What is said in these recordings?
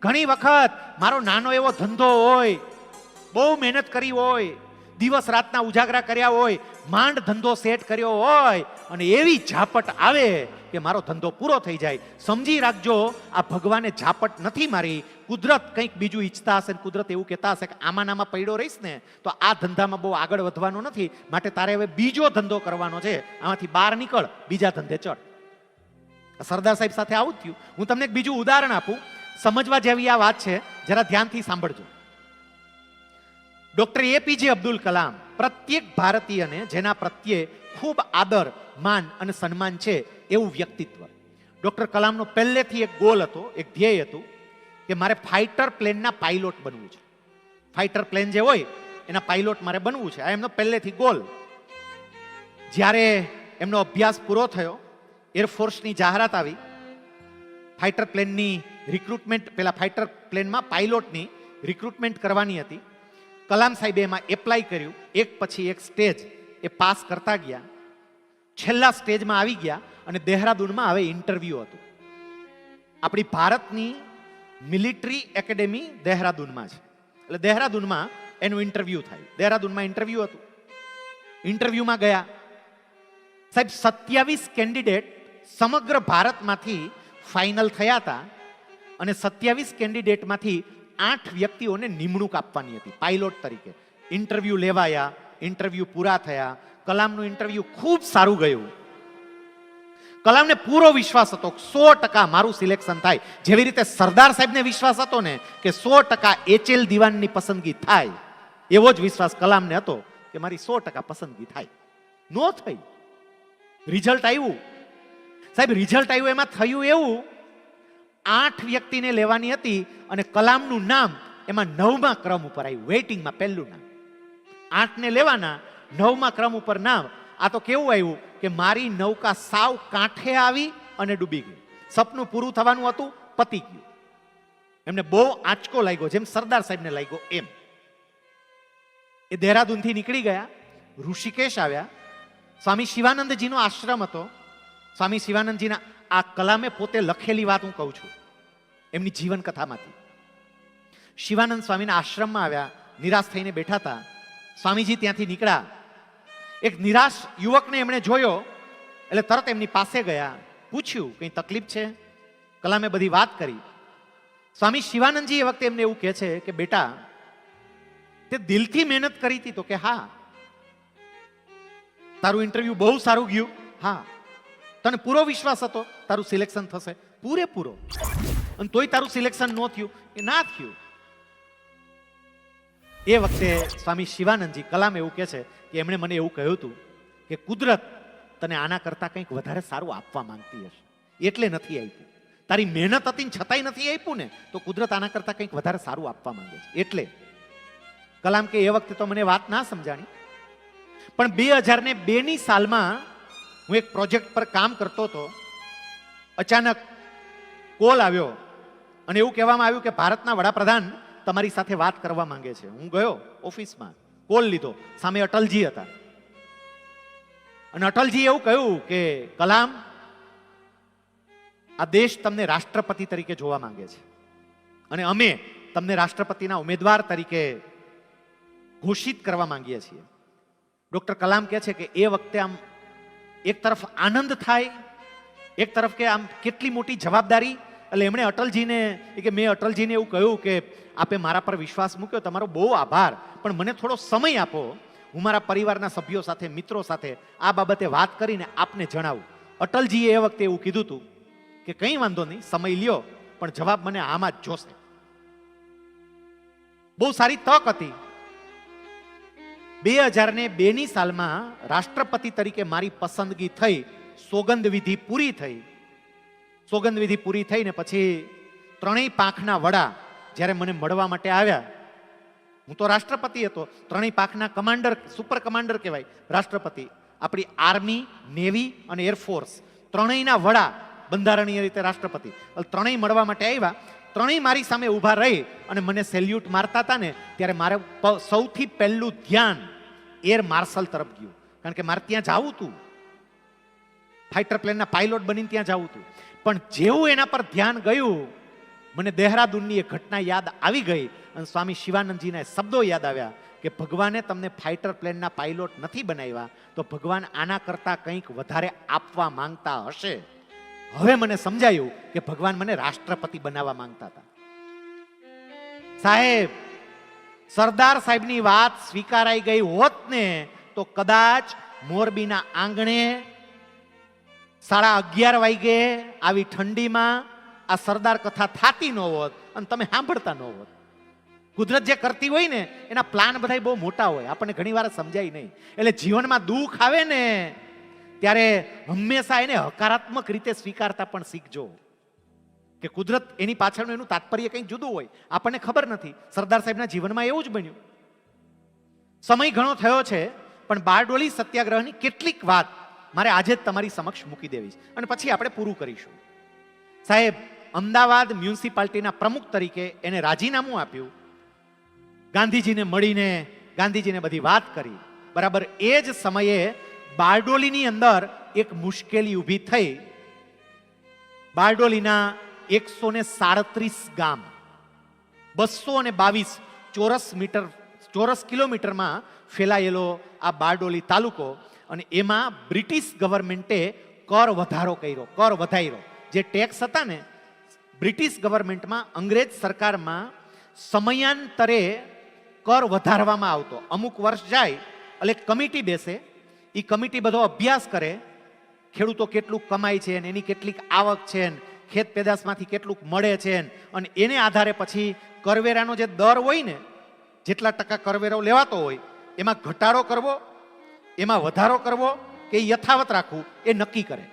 ઘણી વખત મારો નાનો એવો ધંધો હોય, બહુ મહેનત કરી હોય, દિવસ રાતના ઉજાગરા કર્યા હોય, માંડ ધંધો સેટ કર્યો હોય, અને એવી ઝાપટ આવે કે મારો ધંધો પૂરો થઈ જાય. સમજી રાખજો, આ ભગવાને ઝાપટ નથી મારી, કુદરત કંઈક બીજું ઈચ્છતા હશે. કુદરત એવું કહેતા હશે કે આમાં નામાં પડ્યો રહીશ ને તો આ ધંધામાં બહુ આગળ વધવાનો નથી, માટે તારે હવે બીજો ધંધો કરવાનો છે, આમાંથી બહાર નીકળ, બીજા ધંધે ચડ. સરદાર સાહેબ સાથે આવું જ થયું. હું તમને એક બીજું ઉદાહરણ આપું, સમજવા જેવી આ વાત છે, જરા ધ્યાનથી સાંભળજો. ડોક્ટર એપીજે અબ્દુલ કલામ પ્રત્યેક ભારતીયને જેના પ્રત્યે ખૂબ આદર, માન અને સન્માન છે એવું વ્યક્તિત્વ. ડોક્ટર કલામનો પહેલેથી એક ગોલ હતો, એક ધ્યેય હતું કે મારે ફાઇટર પ્લેનના પાયલોટ બનવું છે. ફાઇટર પ્લેન જે હોય એના પાયલોટ મારે બનવું છે, આ એમનો પહેલેથી ગોલ. જ્યારે એમનો અભ્યાસ પૂરો થયો, એરફોર્સની જાહેરાત આવી, ફાઇટર પ્લેનની રિક્રુટમેન્ટ, પેલા ફાઇટર પ્લેનમાં પાયલોટની રિક્રુટમેન્ટ કરવાની હતી. કલામ સાહેબે એમાં એપ્લાય કર્યું, એક પછી એક સ્ટેજ એ પાસ કરતા ગયા. છેલ્લા સ્ટેજમાં આવી ગયા અને દહેરાદૂનમાં હવે ઇન્ટરવ્યુ હતું. આપણી ભારતની મિલિટરી એકેડેમી દહેરાદૂનમાં છે, એટલે દહેરાદૂનમાં એનું ઇન્ટરવ્યુ થાય. દહેરાદૂનમાં ઇન્ટરવ્યુ હતું. ઇન્ટરવ્યુમાં ગયા સાહેબ, 27 કેન્ડિડેટ સમગ્ર ભારતમાંથી ફાઇનલ થયા હતા, અને 27 કેન્ડિડેટમાંથી 8 વ્યક્તિઓને નિમણૂક આપવાની હતી પાયલોટ તરીકે. ઇન્ટરવ્યુ લેવાયા, ઇન્ટરવ્યુ પૂરા થયા. કલામનું ઇન્ટરવ્યુ ખૂબ સારું ગયું. કલામને પૂરો વિશ્વાસ હતો 100% મારું સિલેક્શન થાય. જેવી રીતે સરદાર સાહેબને વિશ્વાસ હતો ને કે 100% એચએલ દિવાનની પસંદગી થાય, એવો જ વિશ્વાસ કલામને હતો કે મારી 100% પસંદગી થાય. નો થઈ. રિઝલ્ટ આવ્યું સાહેબ, રિઝલ્ટ આવ્યું, એમાં થયું એવું, 8 વ્યક્તિને લેવાની હતી અને કલામનું નામ એમાં 9મા ક્રમ ઉપર આવ્યું, વેઇટિંગમાં પહેલું નામ. 8 ને લેવાના, 9મા ક્રમ ઉપર નામ. આ તો કેવું આવ્યું કે મારી નૌકા સાવ કાંઠે આવી અને ડૂબી ગઈ. સપનું પૂરું થવાનું હતું, પતી ગયું. એમને બહુ આંચકો લાગ્યો, જેમ સરદાર સાહેબને લાગ્યો એમ. એ દહેરાદૂનથી નીકળી ગયા, ઋષિકેશ આવ્યા. સ્વામી શિવાનંદજીનો આશ્રમ હતો. સ્વામી શિવાનંદજીના, આ કલામે પોતે લખેલી વાત હું કહું છું એમની જીવન કથામાંથી. શિવાનંદ સ્વામીના આશ્રમમાં આવ્યા, નિરાશ થઈને બેઠા હતા. સ્વામીજી ત્યાંથી નીકળ્યા. એક નિરાશ યુવકને એમણે જોયો એટલે તરત એમની પાસે ગયા, પૂછ્યું કઈ તકલીફ છે? કલામે બધી વાત કરી. સ્વામી શિવાનંદજી એ વખતે એમને એવું કહે છે કે બેટા, તે દિલથી મહેનત કરી હતી? તો કે હા. તારું ઇન્ટરવ્યુ બહુ સારું ગયું? હા. તને પૂરો વિશ્વાસ હતો તારું સિલેક્શન થશે? પૂરેપૂરો. અને તોય તારું સિલેક્શન ન થયું? એ ના થયું. એ વખતે સ્વામી શિવાનંદજી, કલામ એવું કહે છે કે એમણે મને એવું કહ્યું હતું કે કુદરત તને આના કરતા કંઈક વધારે સારું આપવા માંગતી હશે, એટલે નથી આપ્યું. તારી મહેનત હતી છતાંય નથી આપ્યું ને, તો કુદરત આના કરતા કંઈક વધારે સારું આપવા માંગે છે. એટલે કલામ કે એ વખતે તો મને વાત ના સમજાણી, પણ 2002ની સાલમાં હું એક પ્રોજેક્ટ પર કામ કરતો હતો. અચાનક કોલ આવ્યો અને એવું કહેવામાં આવ્યું કે ભારતના વડાપ્રધાન તમારી સાથે વાત કરવા માંગે છે. હું ગયો ઓફિસમાં, કોલ લીધો, સામે અટલજી હતા. અને અટલજી એવું કહ્યું કે કલામ, આ દેશ તમને રાષ્ટ્રપતિ તરીકે જોવા માંગે છે અને અમે તમને રાષ્ટ્રપતિના ઉમેદવાર તરીકે ઘોષિત કરવા માંગીએ છીએ. ડોક્ટર કલામ કહે છે કે એ વખતે આમ એક તરફ આનંદ થાય, એક તરફ કે આમ કેટલી મોટી જવાબદારી. એટલે એમણે અટલજીને, કે મેં અટલજીને એવું કહ્યું કે આપે મારા પર વિશ્વાસ મૂક્યો, તમારો બહુ આભાર, પણ મને થોડો સમય આપો, હું મારા પરિવારના સભ્યો સાથે, મિત્રો સાથે આ બાબતે વાત કરીને આપને જણાવું. અટલજીએ એ વખતે એવું કીધું હતું કે કંઈ વાંધો નહીં, સમય લ્યો, પણ જવાબ મને આમાં જ જોશે. બહુ સારી તક હતી. 2002ની સાલમાં રાષ્ટ્રપતિ તરીકે મારી પસંદગી થઈ, સોગંદ વિધિ પૂરી થઈ. સોગંદ વિધિ પૂરી થઈને પછી 3 પાંખના વડા જ્યારે મને મળવા માટે આવ્યા, હું તો રાષ્ટ્રપતિ હતો, 3 પાંખના કમાન્ડર, સુપર કમાન્ડર કહેવાય રાષ્ટ્રપતિ, આપણી આર્મી, નેવી અને એરફોર્સ, 3ના વડા, બંધારણીય રીતે રાષ્ટ્રપતિ, 3 મળવા માટે આવ્યા. 3 મારી સામે ઊભા રહી અને મને સેલ્યુટ મારતા હતા ને, ત્યારે મારે સૌથી પહેલું ધ્યાન એર માર્શલ તરફ ગયું, કારણ કે મારે ત્યાં જવું હતું, ફાઇટર પ્લેનના પાયલોટ બનીને ત્યાં જવું હતું. પણ જેવું એના પર ધ્યાન ગયું, મને દેહરાદૂનની એક ઘટના યાદ આવી ગઈ અને સ્વામી શિવાનંદજીના શબ્દો યાદ આવ્યા કે ભગવાને તમને ફાઇટર પ્લેનના પાયલોટ નથી બનાવ્યા તો ભગવાન આના કરતાં કંઈક વધારે આપવા માંગતા હશે. હવે મને સમજાયું કે ભગવાન મને રાષ્ટ્રપતિ બનાવવા માંગતા હતા. સાહેબ, સરદાર સાહેબની વાત સ્વીકારાઈ ગઈ હોત ને તો કદાચ મોરબીના આંગણે 11:30 વાગે આવી ઠંડીમાં આ સરદાર કથા થાતી ન હોત અને તમે સાંભળતા ન હોત. કુદરત જે કરતી હોય ને એના પ્લાન બધા બહુ મોટા હોય, આપણને ઘણી વાર સમજાય નહીં. એટલે જીવનમાં દુઃખ આવે ને ત્યારે હંમેશા એને હકારાત્મક રીતે સ્વીકારતા પણ શીખજો કે કુદરત એની પાછળનું એનું તાત્પર્ય કંઈક જુદું હોય, આપણને ખબર નથી. સરદાર સાહેબના જીવનમાં એવું જ બન્યું. સમય ઘણો થયો છે પણ બારડોલી સત્યાગ્રહની કેટલીક વાત મારે આજે જ તમારી સમક્ષ મૂકી દેવી છે અને પછી આપણે પૂરું કરીશું. સાહેબ, અમદાવાદ મ્યુનિસિપાલિટીના પ્રમુખ તરીકે એને રાજીનામું આપ્યું. ગાંધીજીને મળીને ગાંધીજીને બધી વાત કરી. બરાબર એ જ સમયે બારડોલીની અંદર એક મુશ્કેલી ઊભી થઈ. બારડોલીના 137 ગામ, 222 ચોરસ કિલોમીટરમાં ફેલાયેલો આ બારડોલી તાલુકો, અને એમાં બ્રિટિશ ગવર્મેન્ટે કર વધારો કર્યો, કર વધાર્યો. જે ટેક્સ હતા ને બ્રિટિશ ગવર્મેન્ટમાં, અંગ્રેજ સરકારમાં સમયાંતરે કર વધારવામાં આવતો. અમુક વર્ષ જાય એટલે કમિટી બેસે, એ કમિટી બધો અભ્યાસ કરે, ખેડૂતો કેટલું કમાય છે એની કેટલીક આવક છે, ખેત પેદાશમાંથી કેટલું મળે છે, અને એને આધારે પછી કરવેરાનો જે દર હોય ને, જેટલા ટકા કરવેરો લેવાતો હોય એમાં ઘટાડો કરવો, એમાં વધારો કરવો કે યથાવત રાખવું એ નક્કી કરે.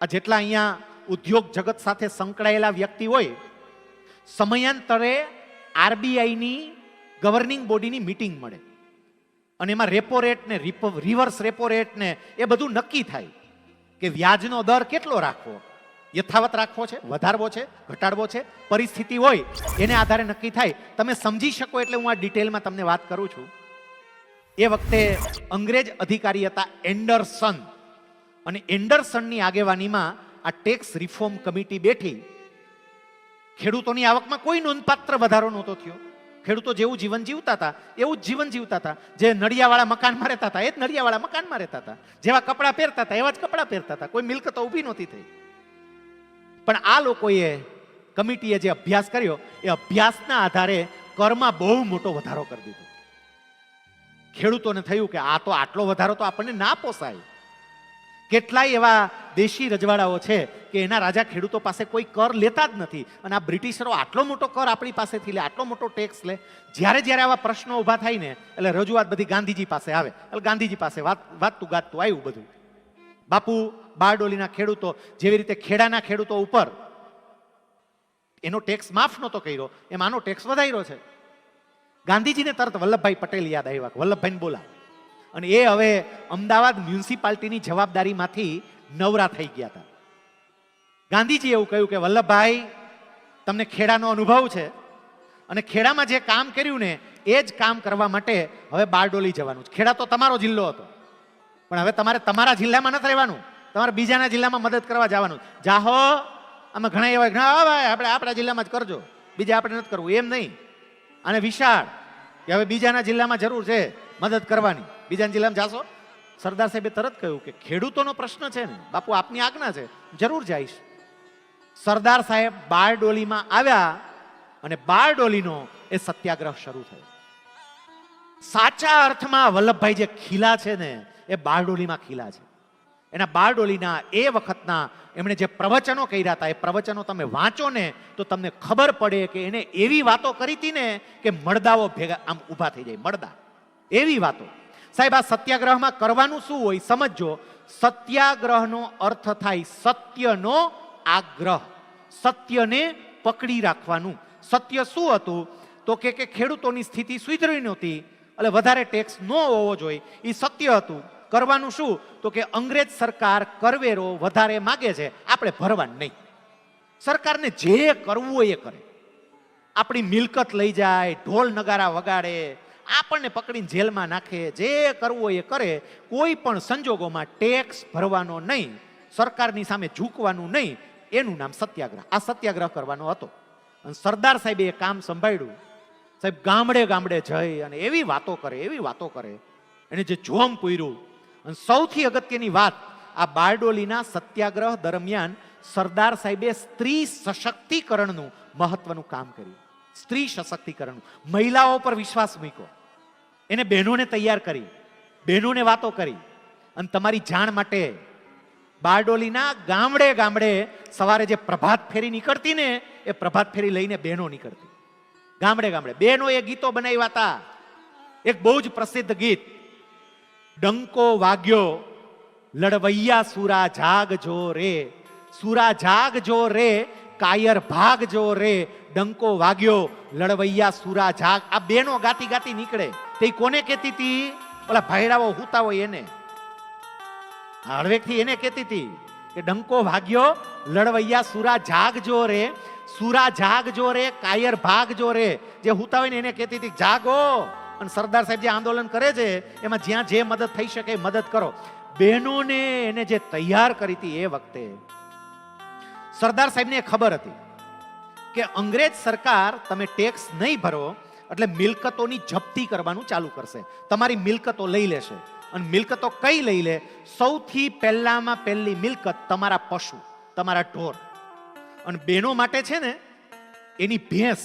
આ જેટલા અહીંયા ઉદ્યોગ જગત સાથે સંકળાયેલા વ્યક્તિ હોય, સમયાંતરે આરબીઆઈની ગવર્નિંગ બોડીની મીટિંગ મળે અને એમાં રેપો રેટ ને રિવર્સ રેપો રેટ ને એ બધું નક્કી થાય કે વ્યાજનો દર કેટલો રાખવો, યથાવત રાખવો છે, વધારવો છે, ઘટાડવો છે, પરિસ્થિતિ હોય એને આધારે નક્કી થાય. તમે સમજી શકો એટલે હું આ ડિટેલમાં તમને વાત કરું છું. એ વખતે અંગ્રેજ અધિકારી હતા એન્ડરસન, અને એન્ડરસનની આગેવાનીમાં આ ટેક્સ રિફોર્મ કમિટી બેઠી. ખેડૂતોની આવકમાં કોઈ નોંધપાત્ર વધારો નહોતો થયો. ખેડૂતો જેવું જીવન જીવતા હતા એવું જ જીવન જીવતા હતા. જે નળિયાવાળા મકાનમાં રહેતા હતા એ જ નળિયાવાળા મકાનમાં રહેતા હતા. જેવા કપડાં પહેરતા હતા એવા જ કપડાં પહેરતા હતા. કોઈ મિલકતો ઊભી નહોતી થઈ. પણ આ લોકોએ, કમિટીએ જે અભ્યાસ કર્યો એ અભ્યાસના આધારે કરમાં બહુ મોટો વધારો કરી દીધો. ખેડૂતોને થયું કે આ તો આટલો વધારો તો આપણને ના પોસાય. કેટલાય એવા દેશી રજવાડાઓ છે કે એના રાજા ખેડૂતો પાસે કોઈ કર લેતા જ નથી, અને આ બ્રિટિશરો આટલો મોટો કર આપણી પાસેથી લે, આટલો મોટો ટેક્સ લે. જ્યારે આવા પ્રશ્નો ઊભા થાય ને એટલે રજૂઆત બધી ગાંધીજી પાસે આવે. એટલે ગાંધીજી પાસે વાતતું ગાતતું આવ્યું બધું. બાપુ બારડોલીના ખેડૂતો, જેવી રીતે ખેડાના ખેડૂતો ઉપર એનો ટેક્સ માફ નહોતો કર્યો એમ આનો ટેક્સ વધાર્યો છે. ગાંધીજીને તરત વલ્લભભાઈ પટેલ યાદ આવ્યા. વલ્લભભાઈને બોલા, અને એ હવે અમદાવાદ મ્યુનિસિપાલિટીની જવાબદારીમાંથી નવરા થઈ ગયા હતા. ગાંધીજી એવું કહ્યું કે વલ્લભભાઈ, તમને ખેડાનો અનુભવ છે અને ખેડામાં જે કામ કર્યું ને એ જ કામ કરવા માટે હવે બારડોલી જવાનું છે. ખેડા તો તમારો જિલ્લો હતો, પણ હવે તમારે તમારા જિલ્લામાં નથી રહેવાનું, તમારે બીજાના જિલ્લામાં મદદ કરવા જવાનું. જાહો, આમાં ઘણા એવા ભાઈ આપણે આપણા જિલ્લામાં જ કરજો, બીજા આપણે નથી કરવું એમ નહીં. અને વિશાળ કે હવે બીજાના જિલ્લામાં જરૂર છે મદદ કરવાની, બીજાના જિલ્લામાં જાશો. સરદાર સાહેબે તરત કહ્યું કે ખેડૂતોનો પ્રશ્ન છે ને બાપુ, આપની આજ્ઞા છે, જરૂર જઈશ. સરદાર સાહેબ બારડોલીમાં આવ્યા અને બારડોલીનો એ સત્યાગ્રહ શરૂ થયો. સાચા અર્થમાં વલ્લભભાઈ જે ખીલા છે ને એ બારડોલીમાં ખીલા છે. એના બારડોલીના એ વખતના એમણે જે પ્રવચનો કર્યા હતા એ પ્રવચનો તમે વાંચો ને તો તમને ખબર પડે કે એને એવી વાતો કરી હતી ને કે મળદાઓ ભેગા આમ ઊભા થઈ જાય, મળદા, એવી વાતો. સાહેબ, આ સત્યાગ્રહમાં કરવાનું શું હોય સમજો. સત્યાગ્રહનો અર્થ થાય સત્યનો આગ્રહ, સત્યને પકડી રાખવાનું. સત્ય શું હતું તો કે ખેડૂતોની સ્થિતિ સુધરી નહોતી એટલે વધારે ટેક્સ ન હોવો જોઈએ, એ સત્ય હતું. કરવાનું શું તો કે અંગ્રેજ સરકાર કરવેરો વધારે માગે છે, આપણે ભરવાનું નહીં. સરકારને જે કરવું હોય એ કરે. આપણી મિલકત લઈ જાય, ઢોલ નગારા વગાડે, આપણને પકડીને જેલમાં નાખે, જે કરવું હોય એ કરે. કોઈ પણ સંજોગોમાં ટેક્સ ભરવાનો નહીં, સરકારની સામે ઝૂકવાનું નહીં. એનું નામ સત્યાગ્રહ. આ સત્યાગ્રહ કરવાનો હતો. અને સરદાર સાહેબે એ કામ સંભાળ્યું. સાહેબ ગામડે ગામડે જઈ અને એવી વાતો કરે એને જે જોમ પૂર્યું. અને સૌથી અગત્યની વાત, આ બારડોલીના સત્યાગ્રહ દરમિયાન સરદાર સાહેબે સ્ત્રી સશક્તિકરણનું મહત્વનું કામ કર્યું. સ્ત્રી સશક્તિકરણ, મહિલાઓ પર વિશ્વાસ મૂક્યો, એને બહેનોને તૈયાર કરી, બહેનોને વાતો કરી. અને તમારી જાણ માટે બારડોલીના ગામડે ગામડે સવારે જે પ્રભાત ફેરી નીકળતી ને, એ પ્રભાત ફેરી લઈને બહેનો નીકળતી. ગામડે ગામડે બહેનો એ ગીતો બનાવ્યા હતા. એક બહુ જ પ્રસિદ્ધ ગીત, ડંકો વાગ્યો લડવૈયા સુરા જાગજો રે, સુરા જાગજો રે, કાયર ભાગજો રે, ડંકો વાગ્યો લડવૈયા સુરા જાગ. આ બહેનો ગાતી ગાતી નીકળે. તે કોને કહેતી હતી? ઓલા ભાઈડાઓ હુતા હોય એને, હળવેકથી એને કહેતી હતી કે ડંકો વાગ્યો લડવૈયા સુરા જાગજો રે, સુરા જાગજો રે, કાયર ભાગજો રે. જે હુતા હોય ને એને કહેતી હતી જાગો. અને સરદાર સાહેબ જે આંદોલન કરે છે એમાં જ્યાં જે મદદ થઈ શકે મદદ કરો. બહેનોને એને જે તૈયાર કરી હતી એ વખતે સરદાર સાહેબને ખબર હતી કે અંગ્રેજ સરકાર તમે ટેક્સ નહીં ભરો એટલે મિલકતોની જપ્તી કરવાનું ચાલુ કરશે, તમારી મિલકતો લઈ લેશે. અને મિલકતો કઈ લઈ લે? સૌથી પહેલામાં પહેલી મિલકત તમારા પશુ, તમારા ઢોર. અને બહેનો માટે છે ને, એની ભેંસ,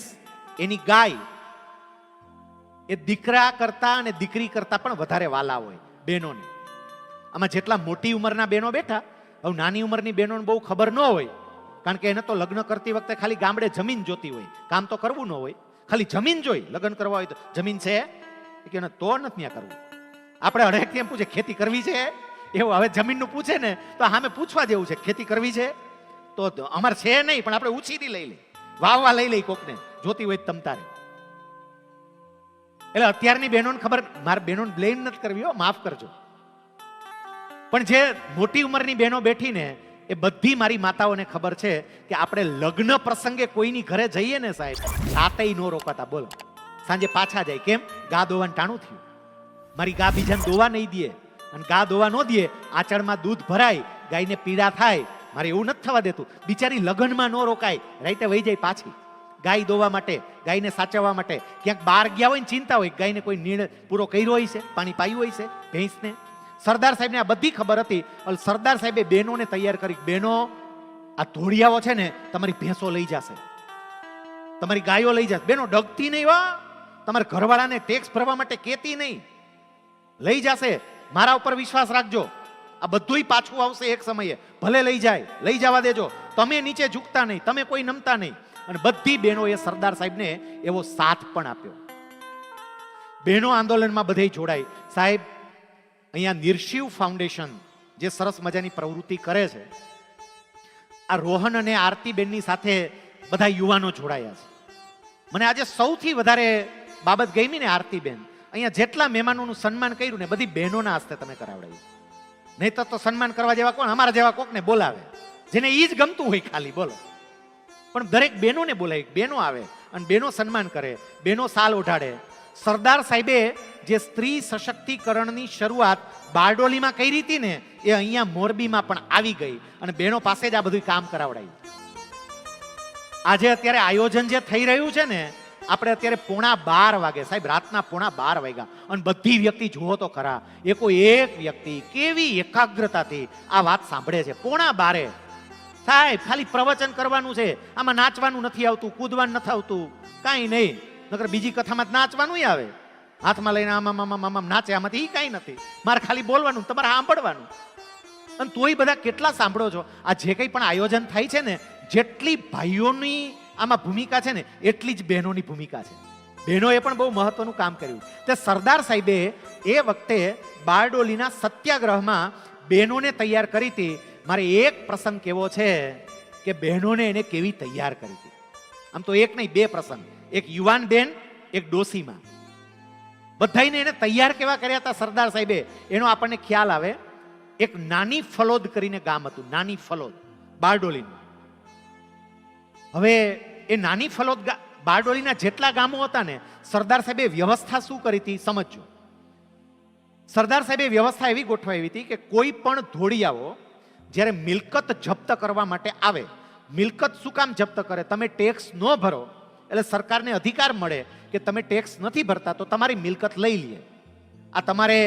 એની ગાય એ દીકરા કરતા અને દીકરી કરતા પણ વધારે વાલા હોય બહેનોને. આમાં જેટલા મોટી ઉંમરના બહેનો બેઠા, હવે નાની ઉંમરની બહેનોને બહુ ખબર ન હોય, કારણ કે એને તો લગ્ન કરતી વખતે ખાલી ગામડે જમીન જોતી હોય, કામ તો કરવું ન હોય, ખાલી જમીન જોઈ. લગ્ન કરવા હોય તો જમીન છે કે તો નથી ત્યાં કરવું. આપણે હરેક એમ પૂછે ખેતી કરવી છે, એવું હવે જમીનનું પૂછે ને તો સામે પૂછવા જેવું છે, ખેતી કરવી છે તો અમારે છે નહીં, પણ આપણે ઉછીરી લઈ લે, વાવવા લઈ લઈ કોકને જોતી હોય તમ તારે. એટલે અત્યારની બહેનોને ખબર, મારે બહેનોને બ્લેમ નથી કરવી હો, માફ કરજો, પણ જે મોટી ઉંમરની બહેનો બેઠીને એ બધી મારી માતાઓને ખબર છે કે આપણે લગ્ન પ્રસંગે કોઈની ઘરે જઈએ ને સાહેબ, રાતે નો રોકાતા. બોલો, સાંજે પાછા જાય. કેમ? ગા દોવાનું ટાણું થયું. મારી ગા બીજાને દોવા નહીં દે, અને ગા દોવા ન દે, આંચળમાં દૂધ ભરાય, ગાયને પીડા થાય. મારે એવું નથી થવા દેતું. બિચારી લગ્નમાં ન રોકાય, રાઈતે વહી જાય પાછી ગાય દોવા માટે, ગાયને સાચવવા માટે. ક્યાંક બહાર ગયા હોય ને ચિંતા હોય, ગાયને કોઈ નીણ પૂરો કર્યો હોય છે, પાણી પાયું હોય છે ભેંસને. સરદાર સાહેબને આ બધી ખબર હતી. સરદાર સાહેબે બહેનોને તૈયાર કરી, બહેનો આ ધોળિયાઓ છે ને તમારી ભેંસો લઈ જશે, તમારી ગાયો લઈ જશે. બહેનો ડગતી નહીં હો, તમારા ઘરવાળાને ટેક્સ ભરવા માટે કહેતી નહીં, લઈ જશે. મારા ઉપર વિશ્વાસ રાખજો, આ બધુંય પાછું આવશે એક સમયે. ભલે લઈ જાય, લઈ જવા દેજો, તમે નીચે ઝૂકતા નહીં, તમે કોઈ નમતા નહીં. અને બધી બહેનોએ સરદાર સાહેબને એવો સાથ પણ આપ્યો. બહેનો આંદોલનમાં બધે જોડાઈ. સાહેબ અહીંયા નિર્શિવ ફાઉન્ડેશન જે સરસ મજાની પ્રવૃત્તિ કરે છે, આ રોહન અને આરતી બેનની સાથે બધા યુવાનો જોડાયા છે. મને આજે સૌથી વધારે બાબત ગમી ને આરતી બેન, અહીંયા જેટલા મહેમાનોનું સન્માન કર્યું ને બધી બહેનોના હસ્તે તમે કરાવડાવ્યું. નહીં તો સન્માન કરવા જેવા કોણ? અમારા જેવા કોકને બોલાવે જેને ઈ જ ગમતું હોય ખાલી, બોલો. પણ દરેક બહેનોને બોલાય, બહેનો આવે અને બહેનો સન્માન કરે, બહેનો સાલ ઓઢાડે. સરદાર સાહેબે જે સ્ત્રી સશક્તિકરણની શરૂઆત બારડોલીમાં કરી હતી ને, એ અહીંયા મોરબીમાં પણ આવી ગઈ અને બહેનો પાસે જ આ બધું કામ કરાવડાયું. આજે અત્યારે આયોજન જે થઈ રહ્યું છે ને, આપણે અત્યારે 11:15 વાગે, સાહેબ રાતના 11:15 વાગ્યા, અને બધી વ્યક્તિ જુઓ તો ખરા, એકો એક વ્યક્તિ કેવી એકાગ્રતાથી આ વાત સાંભળે છે. 11:15 સાહેબ ખાલી પ્રવચન કરવાનું છે, આમાં નાચવાનું નથી આવતું, કૂદવાનું નથી આવતું, કાંઈ નહીં. નકર બીજી કથામાં જ નાચવાનું આવે, હાથમાં લઈને આમાં નાચે, આમાંથી કાંઈ નથી. મારે ખાલી બોલવાનું, તમારે સાંભળવાનું. અને તોય બધા કેટલા સાંભળો છો. આ જે કંઈ પણ આયોજન થાય છે ને, જેટલી ભાઈઓની આમાં ભૂમિકા છે ને, એટલી જ બહેનોની ભૂમિકા છે. બહેનોએ પણ બહુ મહત્વનું કામ કર્યું. તે સરદાર સાહેબે એ વખતે બારડોલીના સત્યાગ્રહમાં બહેનોને તૈયાર કરી હતી. મારે એક પ્રસંગ કેવો છે કે બહેનોને એને કેવી તૈયાર કરી હતી. આમ તો એક નહીં, બે પ્રસંગ, એક યુવાન બેન, એક ડોસીમાં. બધાઈને એને તૈયાર કેવા કર્યા હતા સરદાર સાહેબે, એનો આપણને ખ્યાલ આવે. એક નાની ફલોદ કરીને ગામ હતું, નાની ફલોદ, બારડોલીનું. હવે એ નાની ફલોદ બારડોલીના જેટલા ગામો હતા ને, સરદાર સાહેબે વ્યવસ્થા શું કરી હતી સમજો. સરદાર સાહેબે વ્યવસ્થા એવી ગોઠવાવી હતી કે કોઈ પણ ધોળિયાઓ જ્યારે મિલકત જપ્ત કરવા માટે આવે, મિલકત શું કામ જપ્ત કરે? તમે ટેક્સ ન ભરો એટલે સરકારને અધિકાર મળે કે તમે ટેક્સ નથી ભરતા તો તમારી મિલકત લઈ લે. આ તમારે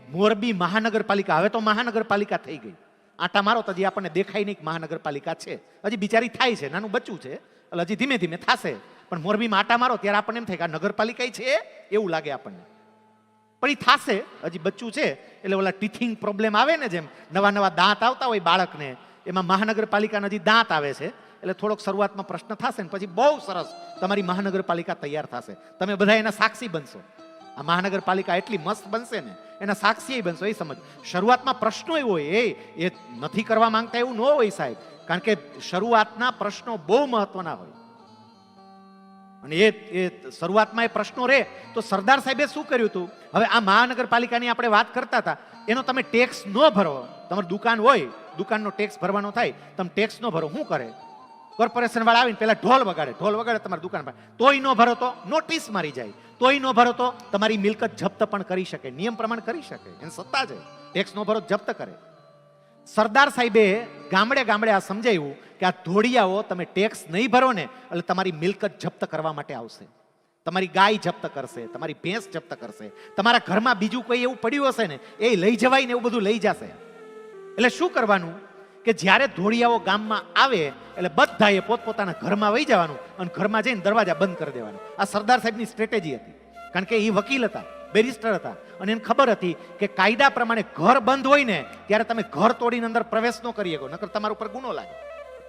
મોરબી મહાનગરપાલિકા, હવે તો મહાનગરપાલિકા થઈ ગઈ, આટા મારો તો હજી આપણને દેખાય નહીં કે મહાનગરપાલિકા છે, હજી બિચારી થાય છે, નાનું બચ્ચું છે એટલે હજી ધીમે ધીમે થશે. પણ મોરબીમાં આટા મારો ત્યારે આપણને એમ થાય કે આ નગરપાલિકા છે એવું લાગે આપણને, પણ એ થશે, હજી બચ્ચું છે. એટલે ઓલા ટીથિંગ પ્રોબ્લેમ આવે ને, જેમ નવા નવા દાંત આવતા હોય બાળકને, એમાં મહાનગરપાલિકાના હજી દાંત આવે છે એટલે થોડોક શરૂઆતમાં પ્રશ્ન થશે ને પછી બહુ સરસ તમારી મહાનગરપાલિકા તૈયાર થશે. તમે બધા એના સાક્ષી બનશો. આ મહાનગરપાલિકા એટલી મસ્ત બનશે ને એના સાક્ષી બનશો. એ સમજ, શરૂઆતમાં પ્રશ્નો એવો હોય એ નથી કરવા માંગતા એવું ન હોય સાહેબ, કારણ કે શરૂઆતના પ્રશ્નો બહુ મહત્વના હોય અને એ શરૂઆતમાં એ પ્રશ્નો રહે. તો સરદાર સાહેબે શું કર્યું હતું? હવે આ મહાનગરપાલિકાની આપણે વાત કરતા હતા, એનો તમે ટેક્સ ન ભરો, તમારી દુકાન હોય, દુકાનનો ટેક્સ ભરવાનો થાય, તમે ટેક્સ ન ભરો, શું કરે? કોર્પોરેશન વાળા આવીને પેલા ઢોલ વગાડે તમારી દુકાન પર, તોય ન ભરો તો નોટિસ મારી જાય, તોય ન ભરો તો તમારી મિલકત જપ્ત પણ કરી શકે, નિયમ પ્રમાણે કરી શકે, એની સત્તા છે. ટેક્સ ન ભરો જપ્ત કરે. સરદાર સાહેબે ગામડે ગામડે આ સમજાવ્યું કે આ ધોળિયાઓ તમે ટેક્સ નહીં ભરો ને એટલે તમારી મિલકત જપ્ત કરવા માટે આવશે, તમારી ગાય જપ્ત કરશે, તમારી ભેંસ જપ્ત કરશે, તમારા ઘરમાં બીજું કોઈ એવું પડ્યું હશે ને એ લઈ જવાય ને એવું બધું લઈ જશે. એટલે શું કરવાનું કે જ્યારે ધોળિયાઓ ગામમાં આવે એટલે બધાએ પોતપોતાના ઘરમાં વહી જવાનું અને ઘરમાં જઈને દરવાજા બંધ કરી દેવાનું. આ સરદાર સાહેબની સ્ટ્રેટેજી હતી, કારણ કે એ વકીલ હતા, બેરિસ્ટર હતા અને એને ખબર હતી કે કાયદા પ્રમાણે ઘર બંધ હોય ને ત્યારે તમે ઘર તોડીને અંદર પ્રવેશ ન કરી શકો, નકર તમારા ઉપર ગુનો લાગે.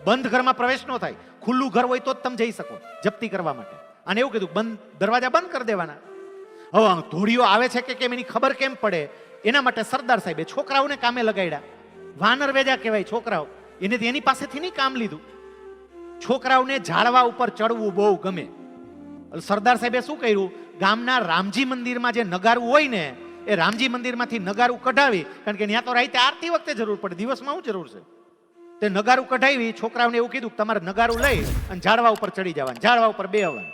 બંધ ઘરમાં પ્રવેશ ન થાય, ખુલ્લું ઘર હોય તો જ તમે જઈ શકો જપ્તી કરવા માટે. અને એવું કીધું બંધ દરવાજા બંધ કરી દેવાના. હવે ધોળીઓ આવે છે કે કેમ એની ખબર કેમ પડે એના માટે સરદાર સાહેબે છોકરાઓને કામે લગાડ્યા. વાનર વેજા કહેવાય છોકરાઓ, એને એની પાસેથી નહીં કામ લીધું. છોકરાઓને ઝાડવા ઉપર ચડવું બહુ ગમે. સરદાર સાહેબે શું કર્યું? ગામના રામજી મંદિરમાં જે નગારું હોય ને એ રામજી મંદિરમાંથી નગારું કઢાવી, કારણ કે ત્યાં તો રાતે આરતી વખતે જરૂર પડે, દિવસમાં શું જરૂર છે? તે નગારું કઢાવી, છોકરાઓને એવું કીધું તમારે નગારું લઈ અને ઝાડવા ઉપર ચડી જવાનું, ઝાડવા ઉપર બેહવાનું.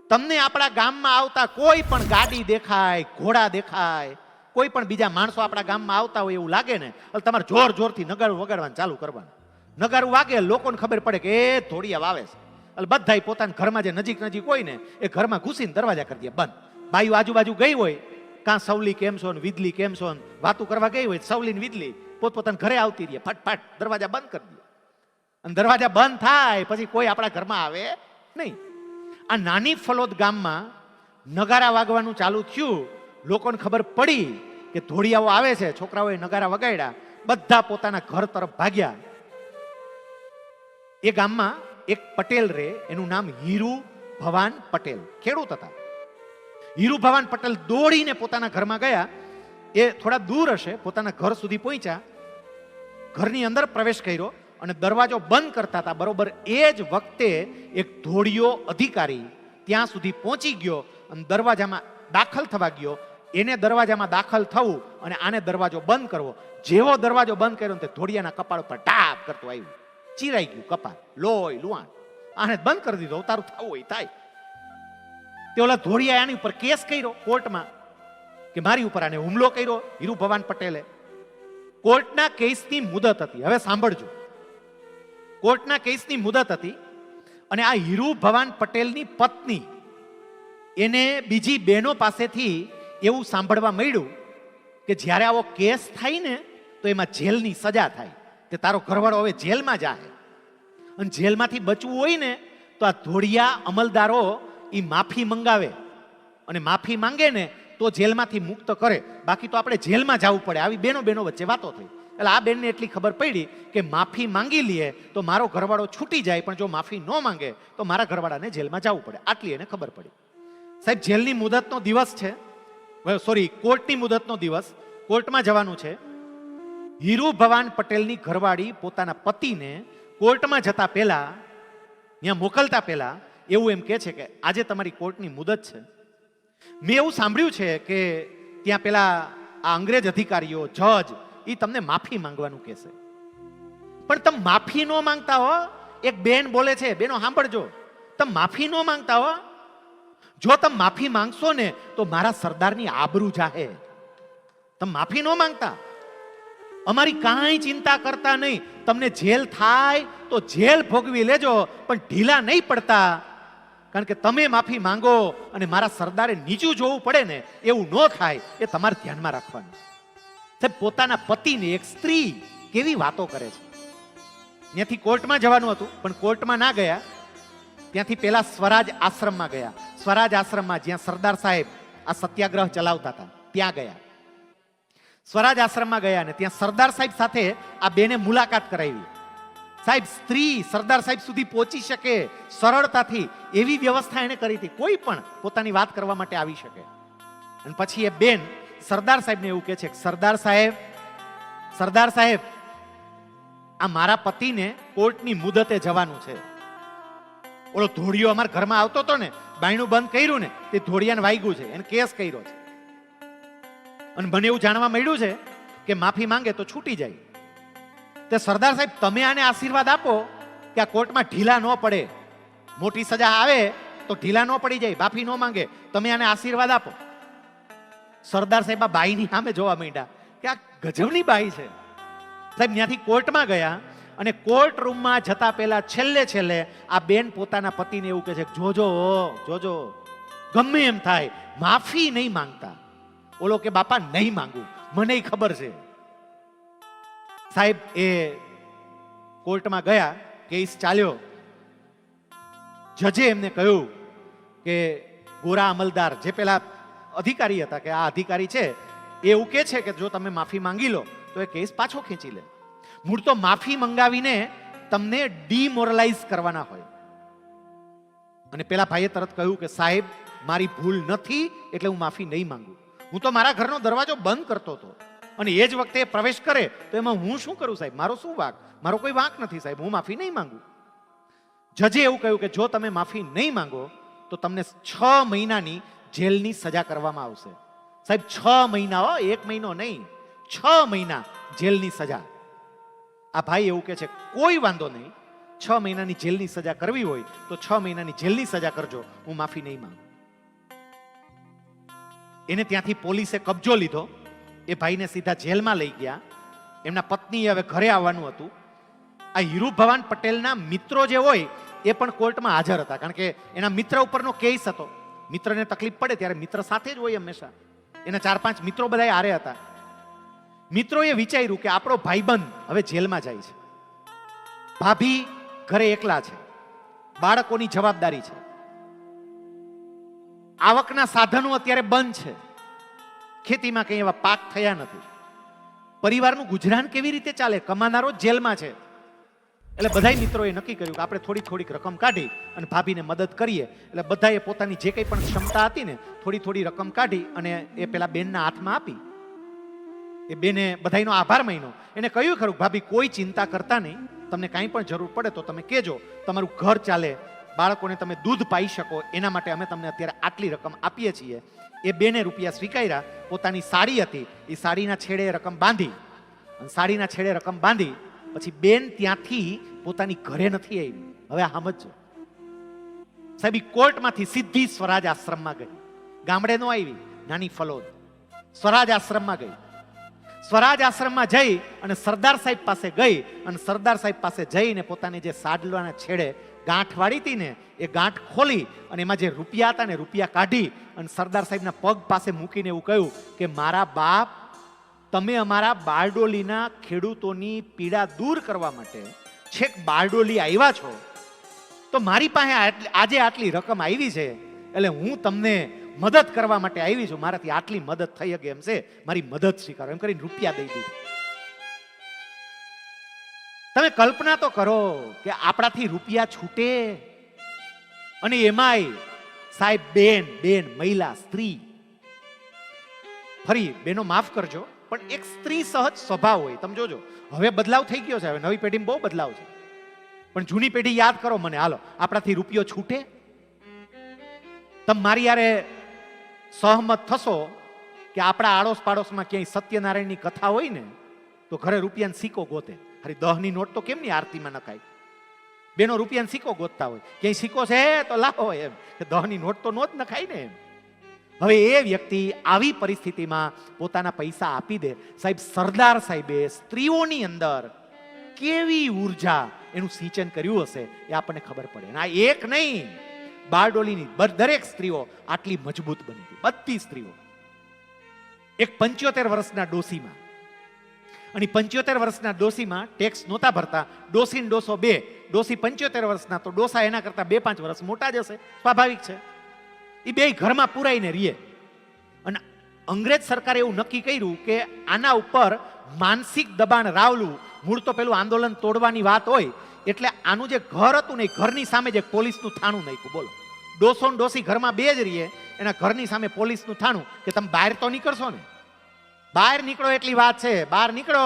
તમને આપણા ગામમાં આવતા કોઈ પણ ગાડી દેખાય, ઘોડા દેખાય, કોઈ પણ બીજા માણસો આપણા ગામમાં આવતા હોય એવું લાગે ને એટલે તમારે જોર જોરથી નગારું વગાડવાનું ચાલુ કરવાનું. નગારું વાગે, લોકોને ખબર પડે કે એ ધોળિયા વાવે છે. એટલે બધા પોતાના ઘરમાં જે નજીક નજીક હોય ને એ ઘરમાં ઘૂસીને દરવાજા કરી દે બંધ. બાયું આજુબાજુ ગઈ હોય, કાં સવલી કેમ છો ને વિદલી કેમ છો ને વાતું કરવા ગઈ હોય, સવલી ને વિદલી પોતપોતાના ઘરે આવતી રહે, ફટફટ દરવાજા બંધ કરી દે. અને દરવાજા બંધ થાય પછી કોઈ આપણા ઘરમાં આવે નહીં. આ નાની ફલોદ ગામમાં નગારા વાગવાનું ચાલુ થયું, લોકોને ખબર પડી કે ધોળિયાઓ આવે છે, છોકરાઓએ નગારા વગાડ્યા, બધા પોતાના ઘર તરફ ભાગ્યા. એ ગામમાં એક પટેલ રે, એનું નામ હીરુ ભવાન પટેલ, ખેડૂત હતા. હીરુ ભવાન પટેલ દોડીને પોતાના ઘરમાં ગયા. એ થોડા દૂર હશે, પોતાના ઘર સુધી પહોંચ્યા, ઘરની અંદર પ્રવેશ કર્યો અને દરવાજો બંધ કરતા હતા. બરોબર એ જ વખતે એક ધોળિયો અધિકારી ત્યાં સુધી પહોંચી ગયો અને દરવાજામાં દાખલ થવા ગયો. એને દરવાજામાં દાખલ થવું અને આને દરવાજો બંધ કરવો. જેવો દરવાજો બંધ કર્યો તે ધોળિયાના કપાળ ઉપર ટાપ કરતો આવ્યું, ચીરાઈ ગયું કપાળ, લોહી લુહાણ. આને બંધ કરી દીધો, તારું થવું હોય થાય. તે ઓલા ધોળિયા આની ઉપર કેસ કર્યો કોર્ટમાં કે મારી ઉપર આને હુમલો કર્યો હીરુ ભવાન પટેલે. કોર્ટના કેસની મુદત હતી. હવે સાંભળજો, કોર્ટના કેસની મુદત હતી અને આ હીરુ ભવાન પટેલની પત્ની એને બીજી બહેનો પાસેથી એવું સાંભળવા મળ્યું કે જ્યારે આવો કેસ થાય ને તો એમાં જેલની સજા થાય, કે તારો ઘરવાળો હવે જેલમાં જાય. અને જેલમાંથી બચવું હોય ને તો આ ધોળિયા અમલદારો એ માફી મંગાવે અને માફી માંગે ને તો જેલમાંથી મુક્ત કરે, બાકી તો આપણે જેલમાં જવું પડે. આવી બેનો વચ્ચે વાતો થઈ. એટલે આ બેનને એટલી ખબર પડી કે માફી માંગી લઈએ તો મારો ઘરવાળો છૂટી જાય, પણ જો માફી ન માંગે તો મારા ઘરવાળાને જેલમાં જવું પડે. આટલી એને ખબર પડી. સાહેબ જેલની મુદતનો દિવસ છે, સોરી કોર્ટની મુદતનો દિવસ, કોર્ટમાં જવાનું છે. હીરુ ભવાન પટેલની ઘરવાળી પોતાના પતિને કોર્ટમાં જતા પહેલા, ત્યાં મોકલતા પહેલા એવું એમ કહે છે કે આજે તમારી કોર્ટની મુદત છે. મેં એવું સાંભળ્યું છે કે ત્યાં પેલા આ અંગ્રેજ અધિકારીઓ, જજ, એ તમને માફી માંગવાનું કહેશે, પણ તમે માફી ન માંગતા હો. એક બેન બોલે છે, બેનો સાંભળજો, તમે માફી ન માંગતા હો. જો તમે માફી માંગશો ને તો મારા સરદારની આબરૂ જાહે. તમે માફી ન માંગતા અમારી કાંઈ ચિંતા કરતા નહીં, તમને જેલ થાય તો જેલ ભોગવી લેજો, પણ ઢીલા નહીં પડતા. કારણ કે તમે માફી માંગો અને મારા સરદારે નીચું જોવું પડે ને, એવું ન થાય, એ તમારે ધ્યાનમાં રાખવાનું. સાહેબ, પોતાના પતિને એક સ્ત્રી કેવી વાતો કરે છે. ત્યાંથી કોર્ટમાં જવાનું હતું, પણ કોર્ટમાં ના ગયા. ત્યાંથી પેલા સ્વરાજ આશ્રમમાં ગયા. સ્વરાજ આશ્રમમાં જ્યાં સરદાર સાહેબ આ સત્યાગ્રહ ચલાવતા હતા ત્યાં ગયા. સ્વરાજ આશ્રમમાં ગયા અને ત્યાં સરદાર સાહેબ સાથે આ બેને મુલાકાત કરાવી. સાહેબ, સ્ત્રી સરદાર સાહેબ સુધી પહોંચી શકે સરળતાથી એવી વ્યવસ્થા એને કરી હતી. કોઈ પણ પોતાની વાત કરવા માટે આવી શકે. અને પછી એ બેન સરદાર સાહેબને એવું કહે છે કે સરદાર સાહેબ, આ મારા પતિને કોર્ટની મુદતે જવાનું છે. ઓલો ધોળિયો અમારા ઘરમાં આવતો હતો ને, બાયણું બંધ કર્યું ને, તે ધોળિયાને વાગ્યું છે, એને કેસ કર્યો છે. અને મને એવું જાણવા મળ્યું છે કે માફી માંગે તો છૂટી જાય. તે સરદાર સાહેબ, તમે આને આશીર્વાદ આપો કે આ કોર્ટમાં ઢીલા ન પડે. મોટી સજા આવે તો ઢીલા ન પડી જાય, માફી ન માંગે. તમે આને આશીર્વાદ આપો. સરદાર સાહેબ આ બાઈની સામે જોવા માંડ્યા કે આ ગજબની બાઈ છે. સાહેબ, ત્યાંથી કોર્ટમાં ગયા અને કોર્ટ રૂમમાં જતા પહેલા છેલ્લે આ બેન પોતાના પતિને એવું કહે છે, જોજો ગમે એમ થાય માફી નહીં માંગતા. ઓલો કે બાપા નહીં માંગુ, મને ખબર છે. સાહેબ, એ કોર્ટમાં ગયા, કેસ ચાલ્યો. જજે એમને કહ્યું કે ગોરા અમલદાર જે પેલા અધિકારી હતા, કે આ અધિકારી છે એ એવું કહે છે કે જો તમે માફી માંગી લો તો એ કેસ પાછો ખેંચી લે. મૂળ તો માફી મંગાવીને તમને ડિમોરલાઇઝ કરવાના હોય. અને પેલા ભાઈએ તરત કહ્યું કે સાહેબ, મારી ભૂલ નથી એટલે હું માફી નહીં માંગુ. હું તો મારા ઘરનો દરવાજો બંધ કરતો હતો અને એ જ વખતે પ્રવેશ કરે તો એમાં હું શું કરું સાહેબ? મારો શું વાંક? મારો કોઈ વાંક નથી સાહેબ, હું માફી નહીં માંગુ. જજે એવું કહ્યું કે જો તમે માફી નહીં માંગો તો તમને 6 મહિનાની જેલની સજા કરવામાં આવશે. સાહેબ, 6 મહિના, 1 મહિનો નહીં, 6 મહિના જેલની સજા. આ ભાઈ એવું કહે છે કોઈ વાંધો નહીં, 6 મહિનાની જેલની સજા કરવી હોય તો 6 મહિનાની જેલની સજા કરજો, હું માફી નહીં માંગુ. એને ત્યાંથી પોલીસે કબજો લીધો. એ ભાઈને સીધા જેલમાં લઈ ગયા. એમના પત્ની હવે ઘરે આવવાનું હતું. આ હીરુ ભવાન પટેલના મિત્રો જે હોય એ પણ કોર્ટમાં હાજર હતા, કારણ કે એના મિત્ર ઉપરનો કેસ હતો. મિત્રને તકલીફ પડે ત્યારે મિત્ર સાથે જ હોય હંમેશા. એના 4-5 મિત્રો બધા હારે હતા. મિત્રોએ વિચાર્યું કે આપણો ભાઈબંધ હવે જેલમાં જાય છે, ભાભી ઘરે એકલા છે, બાળકોની જવાબદારી છે, આવકના સાધનો અત્યારે બંધ છે, ખેતીમાં કઈ એવા પાક થયા નથી, પરિવારનું ગુજરાન કેવી રીતે ચાલે? કમાનારો જેલમાં છે. એટલે બધા મિત્રોએ નક્કી કર્યું કે આપણે થોડીક રકમ કાઢી અને ભાભીને મદદ કરીએ. એટલે બધાએ પોતાની જે કંઈ પણ ક્ષમતા હતી ને થોડી રકમ કાઢી અને એ પેલા બેનના હાથમાં આપી. એ બેને બધાનો આભાર માન્યો. એને કહ્યું ખરું, ભાભી કોઈ ચિંતા કરતા નહીં, તમને કાંઈ પણ જરૂર પડે તો તમે કહેજો, તમારું ઘર ચાલે, બાળકોને તમે દૂધ પાઈ શકો, એના માટે અમે તમને અત્યારે આટલી રકમ આપીએ છીએ. એ બેને રૂપિયા સ્વીકાર્યા. પોતાની સાડી હતી એ સાડીના છેડે રકમ બાંધી, અને સાડીના છેડે રકમ બાંધી પછી બેન ત્યાંથી પોતાની ઘરે નથી આવી. હવે આ સમજો સાહેબ, કોર્ટમાંથી સીધી સ્વરાજ આશ્રમમાં ગઈ. ગામડે નો આવી, નાની ફલોદ સ્વરાજ આશ્રમમાં ગઈ. સ્વરાજ આશ્રમમાં જઈ અને સરદાર સાહેબ પાસે ગઈ અને સરદાર સાહેબ પાસે જઈને પોતાને જે સાડલાના છેડે ગાંઠ વાળી હતી ને એ ગાંઠ ખોલી અને એમાં જે રૂપિયા હતા ને રૂપિયા કાઢી અને સરદાર સાહેબના પગ પાસે મૂકીને એવું કહ્યું કે મારા બાપ, તમે અમારા બારડોલીના ખેડૂતોની પીડા દૂર કરવા માટે છેક બારડોલી આવ્યા છો, તો મારી પાસે આજે આટલી રકમ આવી છે એટલે હું તમને મદદ કરવા માટે આવી છું, મારાથી આટલી મદદ થઈ શકે એમ છે, મારી મદદ સ્વીકારો, એમ કરીને રૂપિયા દઈ દીધા. તમે કલ્પના તો કરો કે આપણાથી રૂપિયા છૂટે, અને એમાંય સાહેબ બેન મહિલા સ્ત્રી. ફરી બેનો માફ કરજો, પણ એક સ્ત્રી સહજ સ્વભાવ હોય. તમે જોજો, હવે બદલાવ થઈ ગયો છે, હવે નવી પેઢીમાં બહુ બદલાવ છે, પણ જૂની પેઢી યાદ કરો મને. હાલો, આપણાથી રૂપિયો છૂટે? તમે મારી યારે સહમત થશો કે આપણા આડોશ પાડોશમાં ક્યાંય સત્યનારાયણની કથા હોય ને તો ઘરે રૂપિયાનો સિક્કો ગોતે. અરે 10ની નોટ તો કેમની આરતીમાં નખાય? બેનો રૂપિયાનો સિક્કો ગોતતા હોય, ક્યાંય સિક્કો છે તો લાવો એમ, કે 10ની નોટ તો નો જ નખાય ને એમ. હવે એ વ્યક્તિ આવી પરિસ્થિતિમાં પોતાના પૈસા આપી દે. સાહેબ, સરદાર સાહેબે સ્ત્રીઓની અંદર કેવી ઉર્જા એનું સિંચન કર્યું હશે એ આપણને ખબર પડે. આ એક નહીં, બારડોલીની દરેક સ્ત્રીઓ આટલી મજબૂત બની હતી, બધી સ્ત્રીઓ. એક 75 વર્ષના ડોસીમાં, અને 75 વર્ષના ડોસીમાં ટેક્સ નહોતા ભરતા. ડોસી ને ડોસો બે, ડોસી 75 વર્ષના, તો ડોસા એના કરતા 2-5 વર્ષ મોટા જ હશે, સ્વાભાવિક છે. એ બે ઘરમાં પુરાઈને રહીએ. અને અંગ્રેજ સરકારે એવું નક્કી કર્યું કે આના ઉપર માનસિક દબાણ રાવલું. મૂળ તો પેલું આંદોલન તોડવાની વાત હોય એટલે આનું જે ઘર હતું ને, ઘરની સામે જે પોલીસનું થાણું નાખ્યું. બોલો, ડોસો ને ડોસી ઘરમાં બે જ રહીએ, એના ઘરની સામે પોલીસનું થાણું કે તમે બહાર તો નીકળશો ને, બહાર નીકળો એટલી વાત છે, બહાર નીકળો